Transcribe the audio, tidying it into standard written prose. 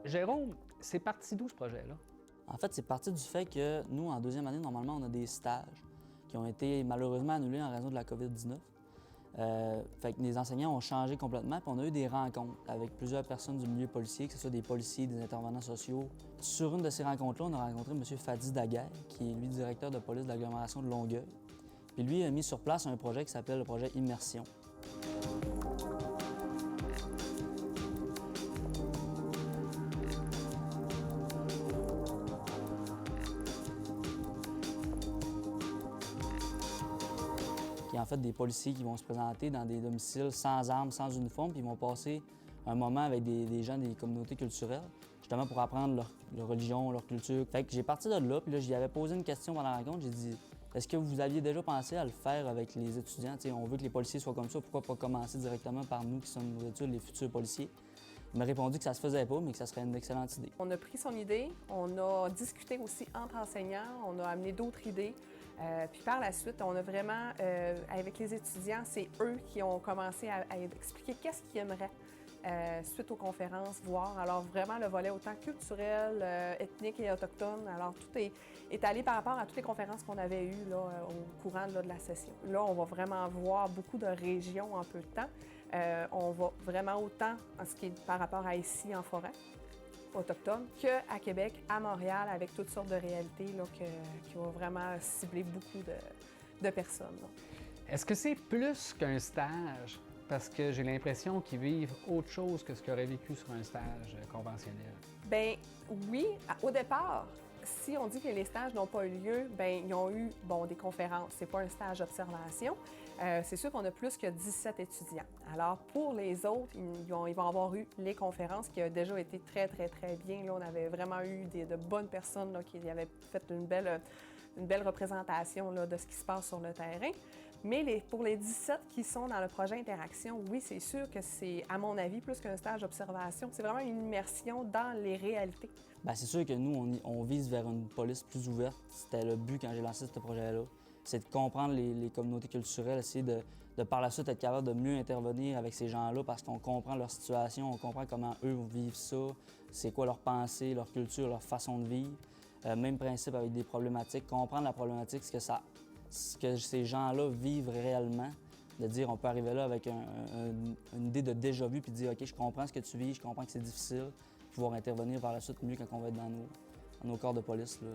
Jérôme, c'est parti d'où ce projet-là? En fait, c'est parti du fait que nous, en deuxième année, normalement, on a des stages qui ont été malheureusement annulés en raison de la COVID-19. Fait que les enseignants ont changé complètement, puis on a eu des rencontres avec plusieurs personnes du milieu policier, que ce soit des policiers, des intervenants sociaux. Sur une de ces rencontres-là, on a rencontré M. Fadi Daguerre, qui est lui directeur de police de l'agglomération de Longueuil. Puis lui a mis sur place un projet qui s'appelle le projet Immersion. Qui est en fait des policiers qui vont se présenter dans des domiciles sans armes, sans uniforme, puis ils vont passer un moment avec des gens des communautés culturelles, justement pour apprendre leur religion, leur culture. Fait que j'ai parti de là, puis là, j'y avais posé une question pendant la rencontre, j'ai dit « Est-ce que vous aviez déjà pensé à le faire avec les étudiants? T'sais, on veut que les policiers soient comme ça, pourquoi pas commencer directement par nous qui sommes nos études, les futurs policiers? » Il m'a répondu que ça se faisait pas, mais que ça serait une excellente idée. On a pris son idée, on a discuté aussi entre enseignants, on a amené d'autres idées. Puis par la suite, on a vraiment, avec les étudiants, c'est eux qui ont commencé à expliquer qu'est-ce qu'ils aimeraient suite aux conférences, voir. Alors vraiment le volet autant culturel, ethnique et autochtone. Alors tout est allé par rapport à toutes les conférences qu'on avait eues là, au courant là, de la session. Là, on va vraiment voir beaucoup de régions en peu de temps. On va vraiment autant en ce qui est par rapport à ici en forêt autochtone qu'à Québec, à Montréal, avec toutes sortes de réalités là, qui vont vraiment cibler beaucoup de personnes. Est-ce que c'est plus qu'un stage? Parce que j'ai l'impression qu'ils vivent autre chose que ce qu'ils auraient vécu sur un stage conventionnel. Bien, oui, au départ, si on dit que les stages n'ont pas eu lieu, bien, ils ont eu des conférences. C'est pas un stage d'observation. C'est sûr qu'on a plus que 17 étudiants. Alors, pour les autres, ils vont avoir eu les conférences qui ont déjà été très, très, très bien. Là, on avait vraiment eu de bonnes personnes là, qui avaient fait une belle représentation là, de ce qui se passe sur le terrain. Mais pour les 17 qui sont dans le projet Interaction, oui, c'est sûr que c'est, à mon avis, plus qu'un stage d'observation. C'est vraiment une immersion dans les réalités. Bien, c'est sûr que nous, on vise vers une police plus ouverte. C'était le but quand j'ai lancé ce projet-là. C'est de comprendre les communautés culturelles, essayer de par la suite être capable de mieux intervenir avec ces gens-là parce qu'on comprend leur situation, on comprend comment eux vivent ça, c'est quoi leur pensée, leur culture, leur façon de vivre. Même principe avec des problématiques, comprendre la problématique, ce que ces gens-là vivent réellement, de dire on peut arriver là avec une idée de déjà-vu puis dire « OK, je comprends ce que tu vis, je comprends que c'est difficile », pouvoir intervenir par la suite mieux quand on va être dans nos corps de police. Là.